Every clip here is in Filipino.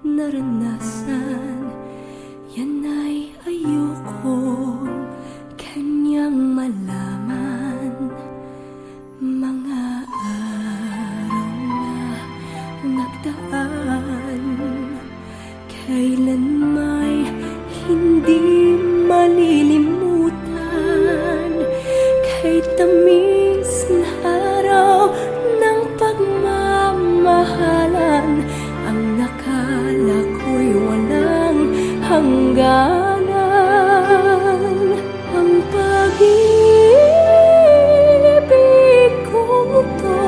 naranasan, yan ay ayokong kanyang malaman. Mga araw na nagdaan, kailan may hindi malilimutan. Kay tamis na araw ng pagmamahalan, ang nakala ko'y walang hangganan. Ang pag-ibig kong ito,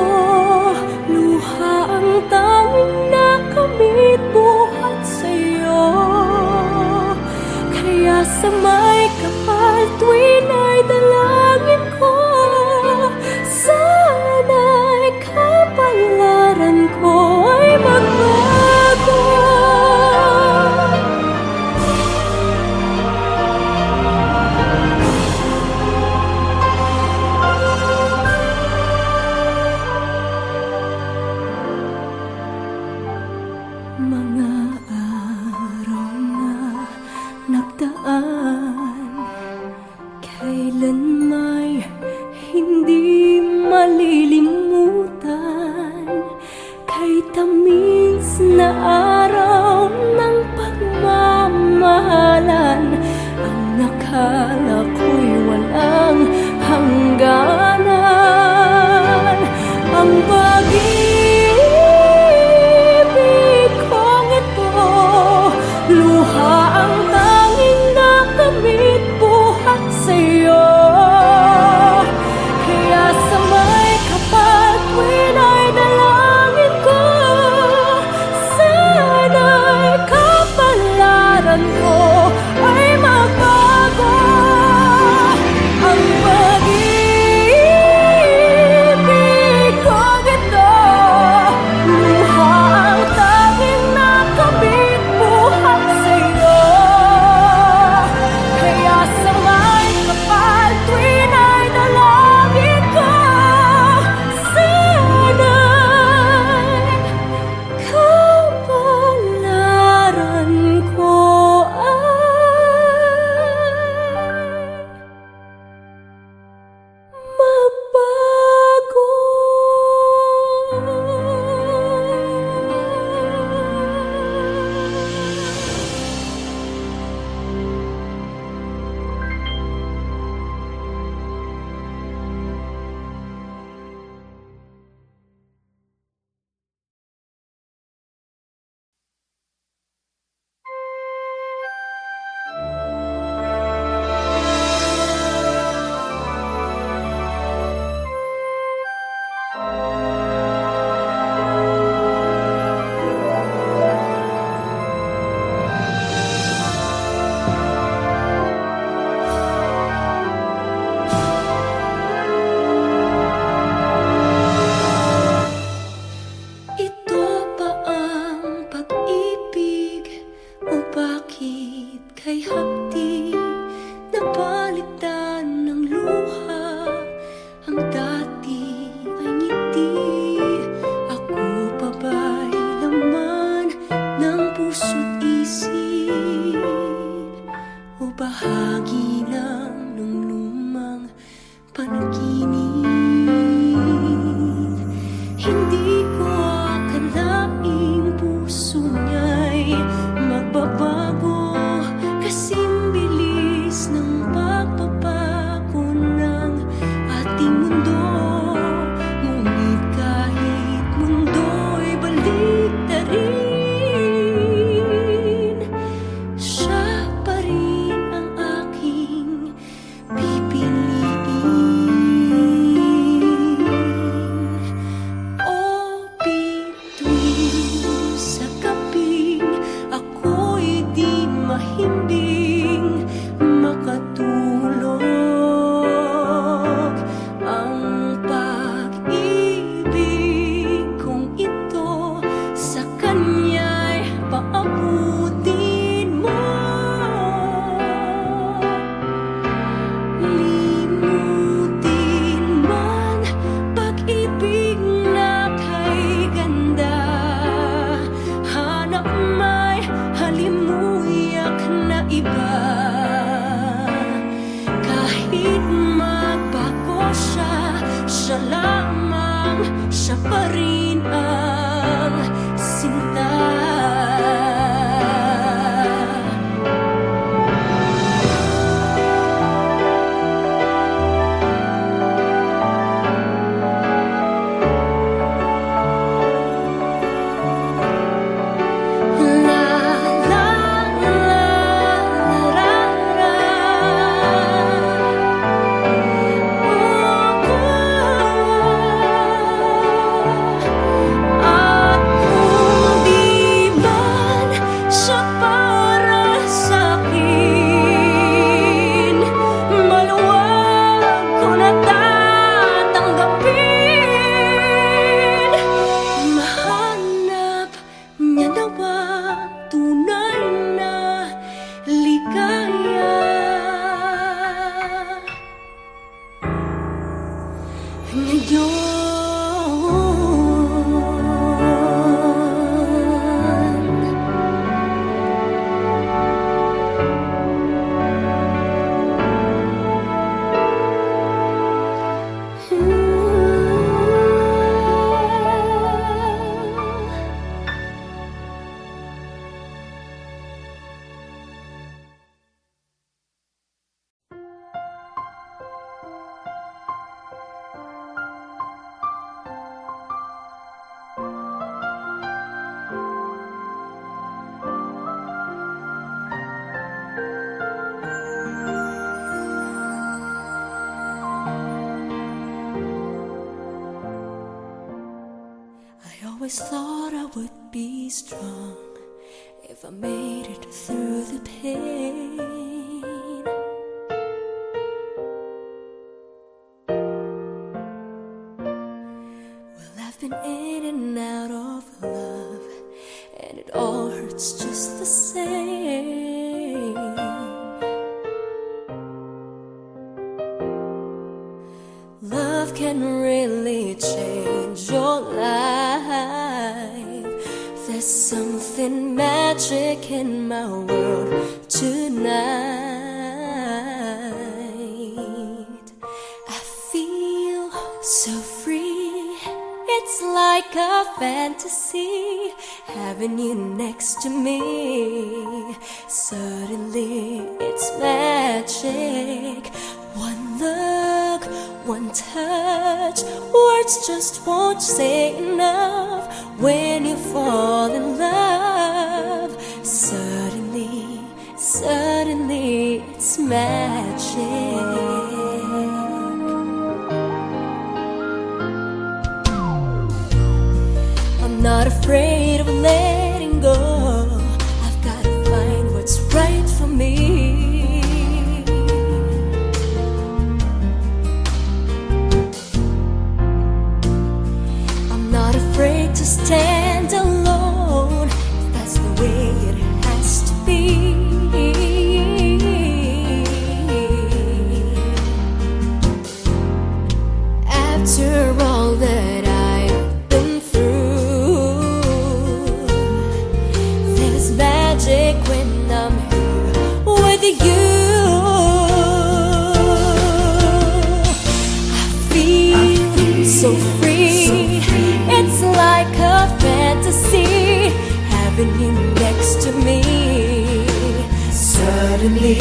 luha ang tanging nakamit buhat sa'yo. Kaya sa may kapal tuwin ay dalangin ko, sana'y kapalaran ko ay magbago. Mga araw na nagdaan, kailan may hindi malilimutan. Kay tamis na araw ng pagmamahalan, ang nakala ko'y walang hangganan. Ang pag-ibig kong ito, luha ang tanging nakamit buhat sa'yo. Kaya sa may kapal tuwin ay dalangin ko, sana'y kapalaran ko ay magbago. Ang pag-ibig kong ito, luha ang tanging nakamit buhat sa'yo. Kaya sa may kapal tuwin ay dalangin ko, sana'y kapalaran ko magbago. Ito ba ang pag-ibig o bakit kay hapdi napalitan ng luha? Ang dati ay ngiti, ako pa ba'y laman ng puso't isip? O bahagi lang ng lumang panaginip? Hindi ko akalaing puso niya'y magbabago, kasing bilis ng pagbabago ng ating mundo. Ngunit kahit mundo'y baliktarin, siya pa rin ang aking pipiliin. O bituin sa gabing ako'y di mahimbing makatulog. Ang pag-ibig kong ito sa kanya'y paabutin mo. Limutin man pag-ibig na kay ganda, hanap may imuyak na iba. Kahit magbago siya, siya lamang, siya pa rin ang sinta. I always thought I would be strong if I made it through the pain. Well, I've been in and out of love, and it all hurts just the same. Love can really change your life. There's something magic in my world tonight. I feel so free. It's like a fantasy, having you next to me. Suddenly it's magic. One look, one touch, words just won't say enough. When you fall in love, suddenly, suddenly it's magic. I'm not afraid of letting go. I've gotta find what's right for me. Afraid to stand alone, if that's the way it has to be. After all that I've been through, there's magic when I'm here with you. I feel so free. It's like a fantasy, having you next to me. Suddenly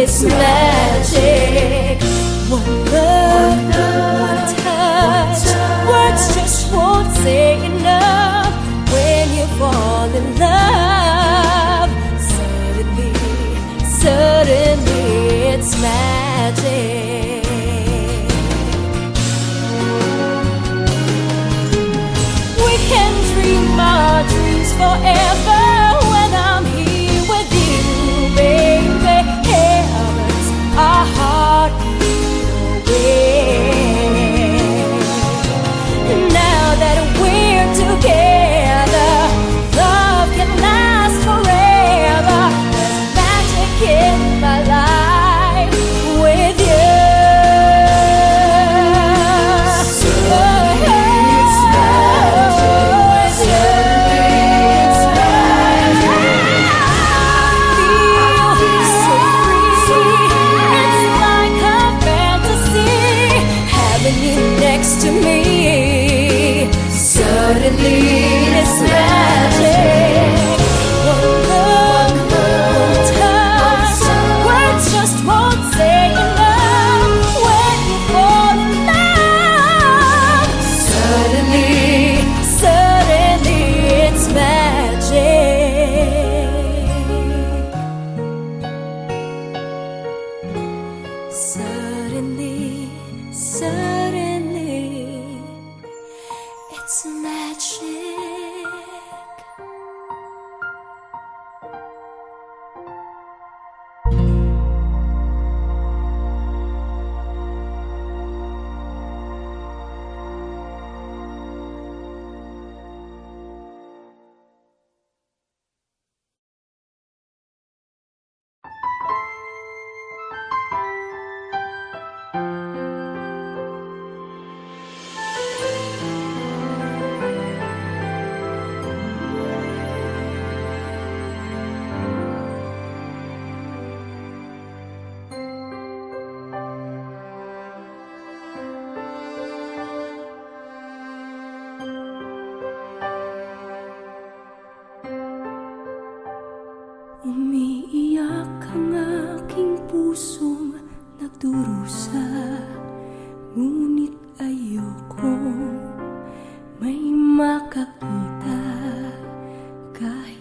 it's magic. One look, one touch, words just won't say enough. When you fall in love, suddenly, suddenly it's magic. Can dream our dreams forever when I'm here with you, baby. Heavens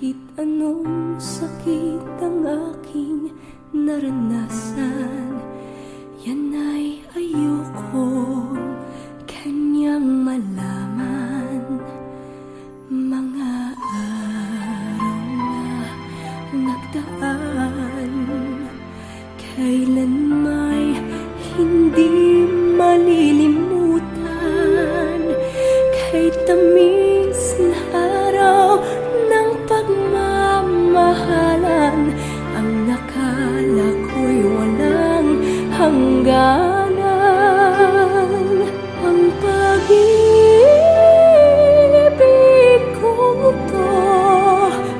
Kahit anong sakit ang aking naranasan, yan ay ayokong kanyang malaman. Mga araw na nagdaan, kailan may hindi malilimutan. Kay tamis na araw ng pagmamahalan, ang nakala ko'y walang hangganan. Ang pag-ibig kong ito,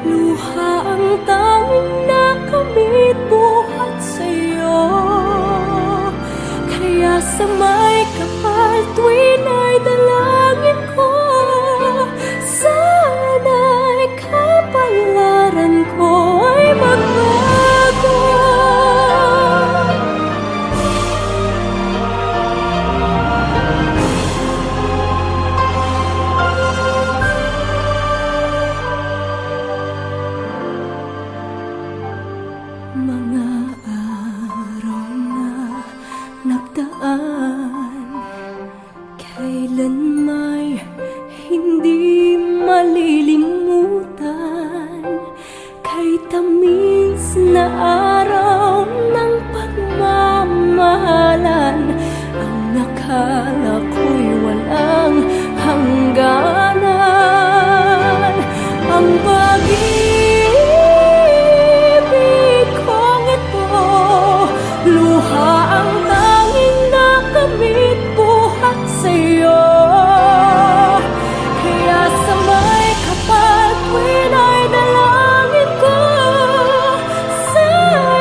luha ang tanging nakamit buhat sa'yo. Kaya sa may kapal tuwin ay dalangin ko, sana'y kapalaran ko ay magbago. Mga araw na nagdaan, kailan may hindi malilimutan. Kay tamis na araw ng pagmamahalan, ang nakala ko'y walang hangganan. Ang pag-ibig kong ito, luha ang tanging nakamit buhat sa'yo. Kaya sa may kapal tuwin ay dalangin ko, sana'y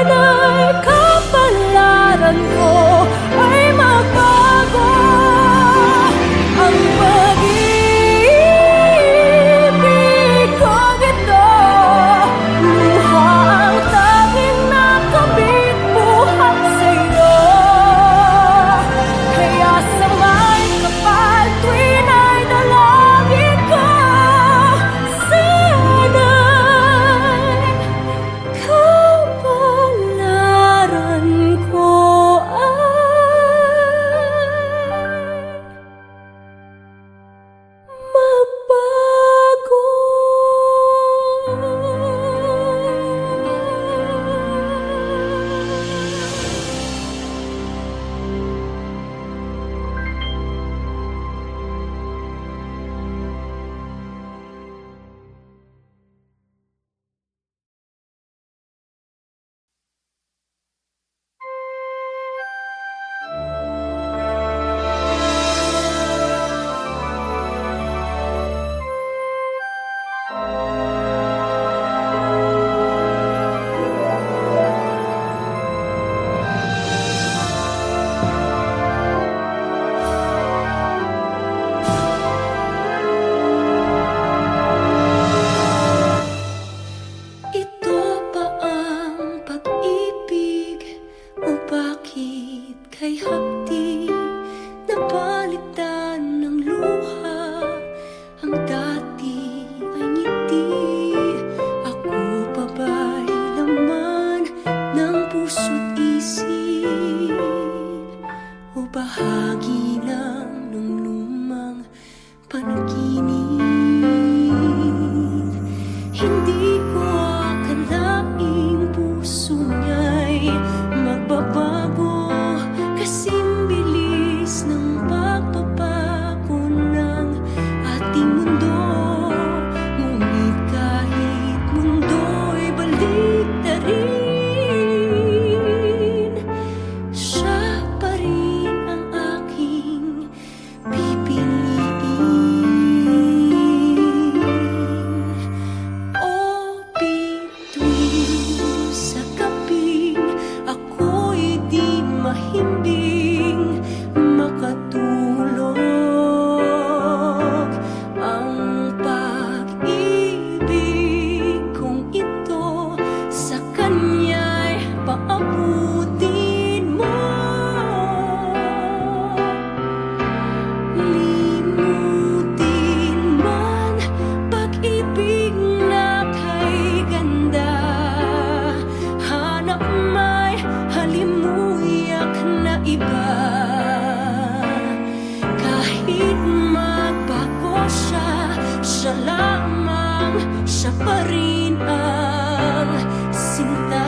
pa rin ang sinta.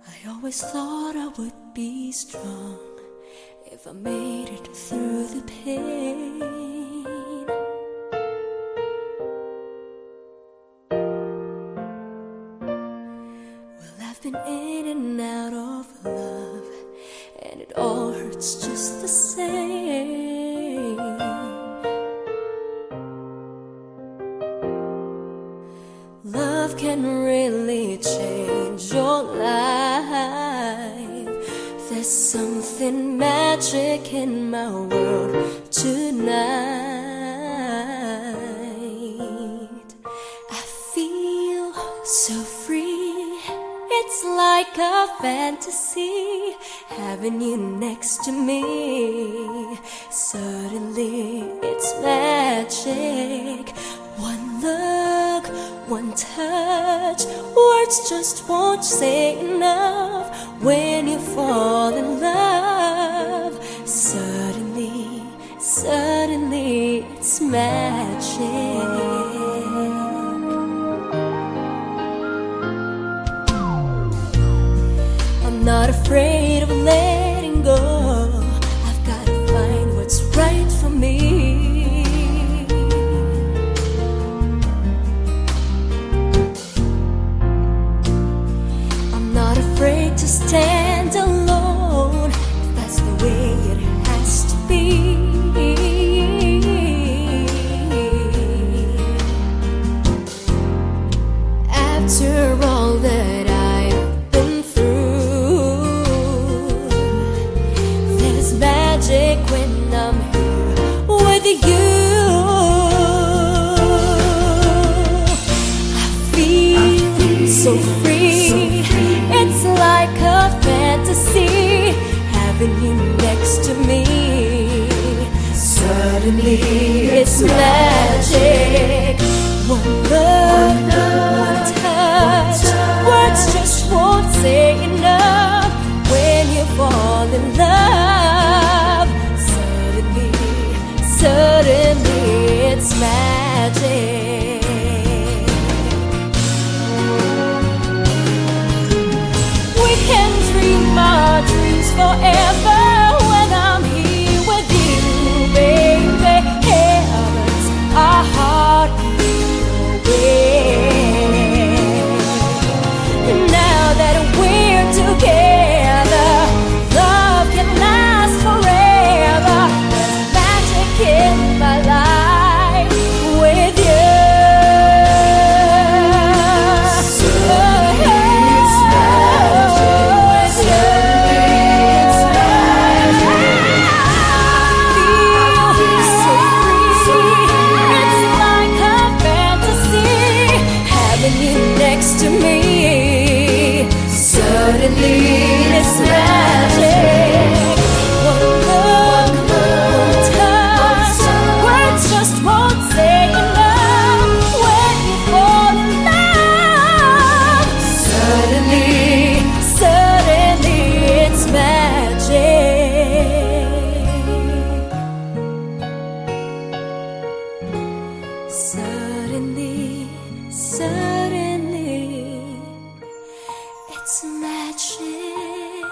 I always thought I would be strong if I made it through the pain. Well, I've been in and out of love, and it all hurts just the same. Love can really change your life. There's something magic in my world tonight. I feel so free. It's like a fantasy, having you next to me. Suddenly it's magic. One look, one touch, words just won't say enough. When you fall in love, suddenly, suddenly it's magic. I'm not afraid of letting go. I've gotta find what's right for me. Afraid to stand alone, if that's the way it has to be. After all that I've been through, there's magic when I'm here with you. I feel so free. It's like a fantasy, having you next to me. Suddenly it's magic. One look, one touch, words just won't say enough. When you fall in love, suddenly, suddenly it's magic. Can dream our dreams forever when I'm here with you, baby. Heavens, our heart away. Now that we're together, love can last forever. There's magic in my life with you. tragic.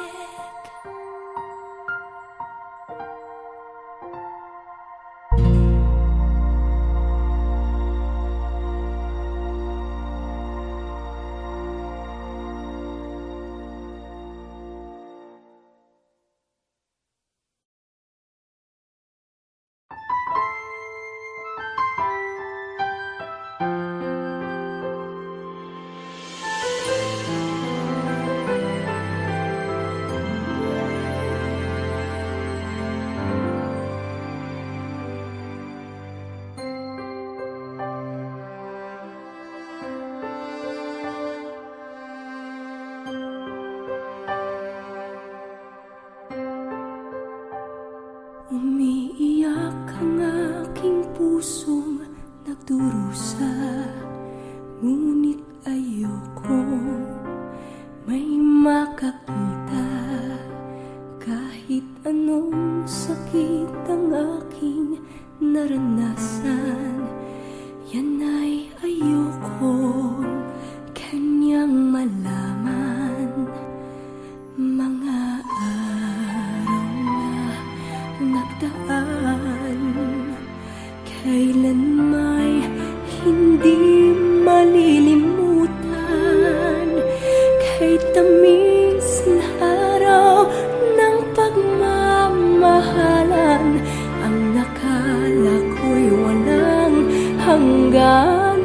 Umiiyak ang aking pusong nagdurusa, ngunit ayokong may makakita. Kahit anong sakit ang aking naranasan, yan ay ayokong kanyang malaman. Mga araw na nagdaan, kailan may hindi malilimutan. Kay tamis na araw ng pagmamahalan, ang nakala ko'y walang hangganan.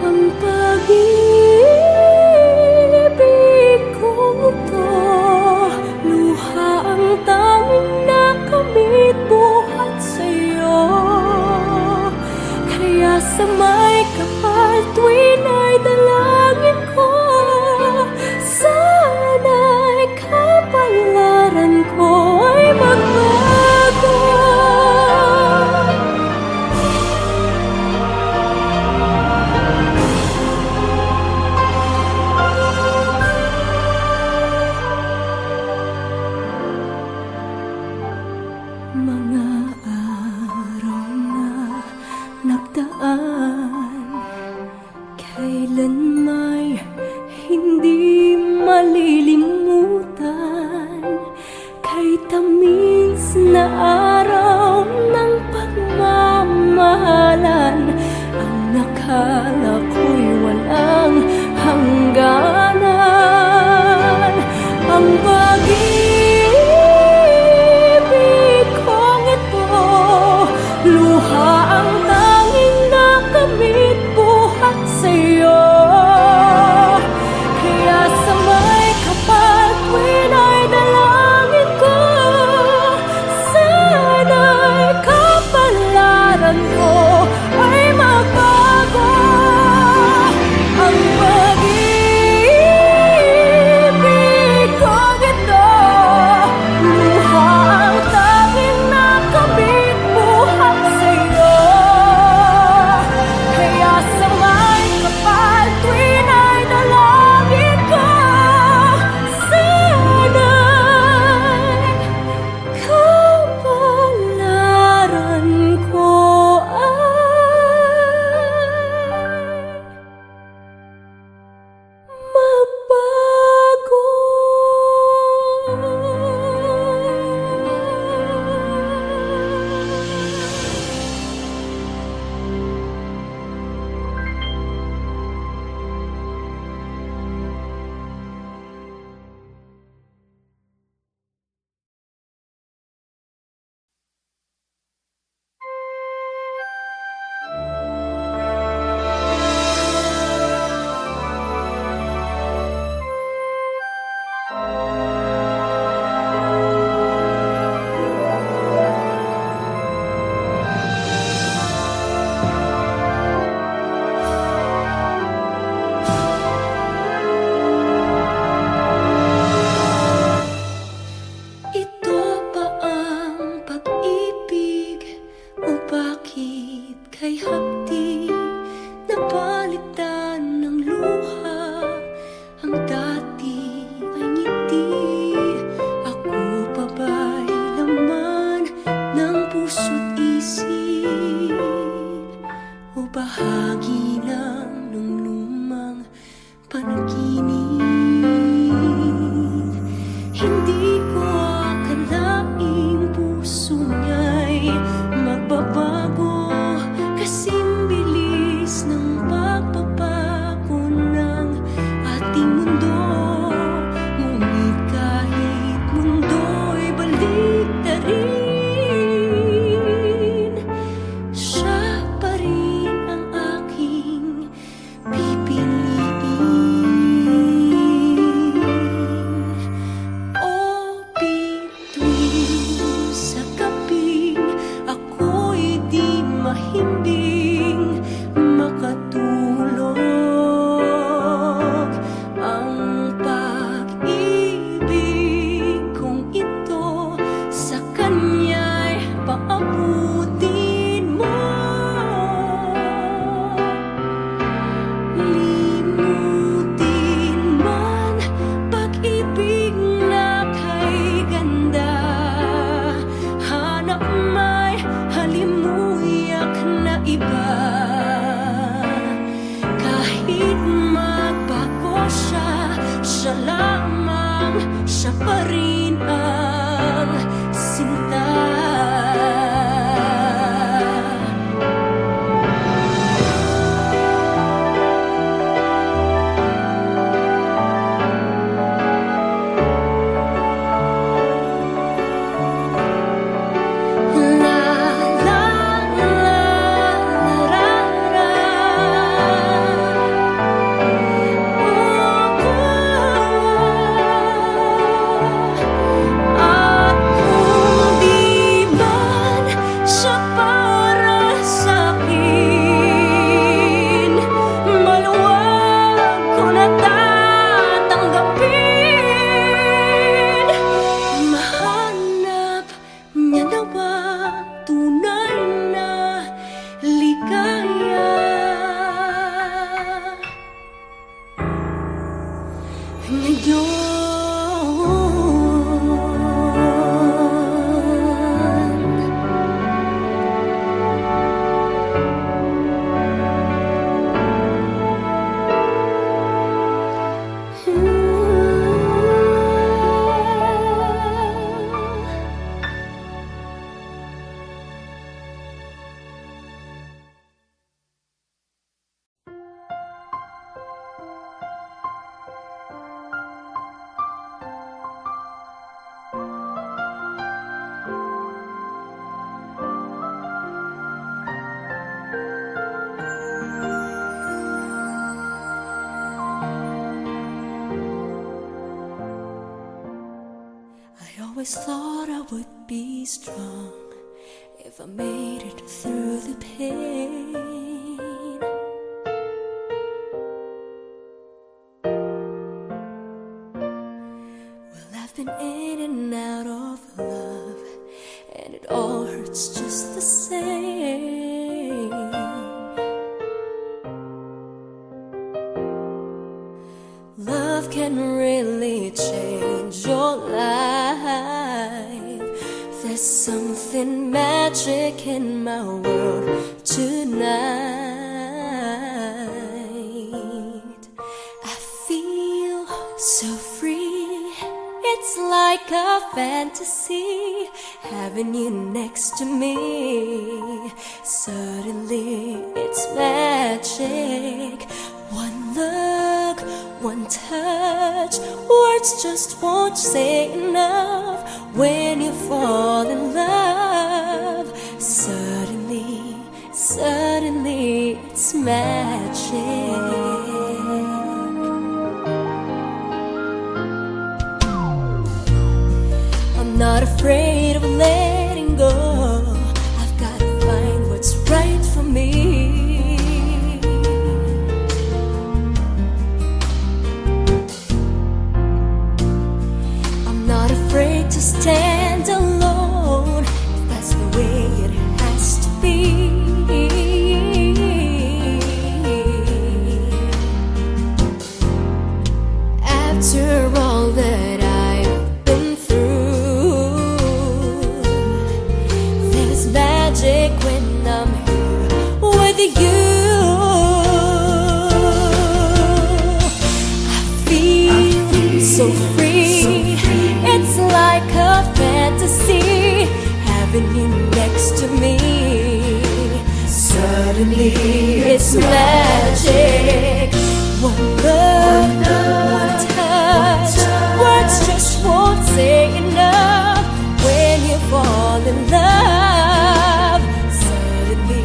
Ang pag-ibig kong ito, luha ang tanging nakamit buhat sa'yo. Kaya sa may kapal tuwin ay dalangin ko, sana'y kapalaran ko ay magbago. Mga araw na nagdaan, kailan may hindi malilimutan. Kay tamis na araw ng pagmamahalan, ang nakala ko'y walang hangganan. Ang pag-ibig kong ito, luha ang tanging nakamit buhat sa'yo. Kaya sa may lamang, siya pa rin ang sinta. I always thought I would be strong if I made it through the pain. Well, I've been in and out of love, and it all hurts just the same. Love can really change your life. There's something magic in my world tonight. I feel so free. It's like a fantasy having you next to me. Suddenly it's magic. One look, one touch, words just won't say enough. When you fall in love, suddenly it's magic. I'm not afraid of letting go. I've gotta find what's right for me. To stand alone, if that's the way it has to be. After all that I've been through, there's magic when I'm here with you. I feel so free. It's like a fantasy having you next to me. Suddenly it's magic. One look, one touch, words just won't say enough. When you fall in love, suddenly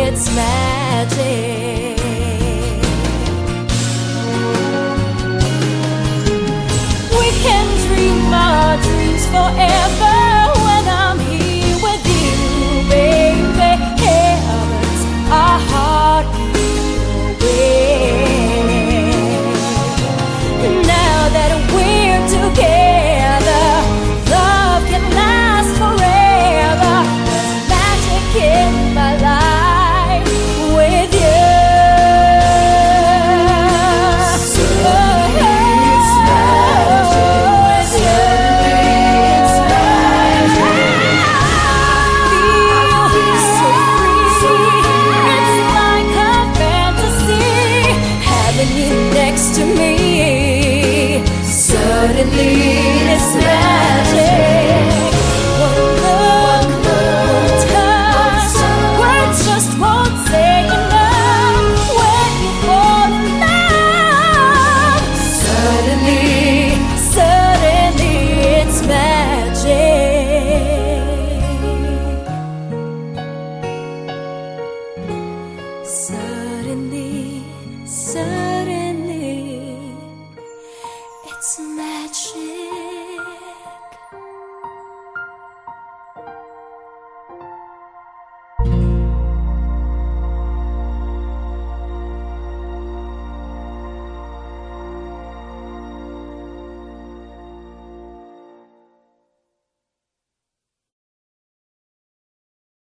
it's magic. Our dreams forever when I'm here with you, baby. Heavens are hard away. Now that we're together, love can last forever. There's magic in my life with you. Suddenly it's magic. One look, one touch, words just won't say enough. When you fall in love, suddenly it's magic. Suddenly it's magic.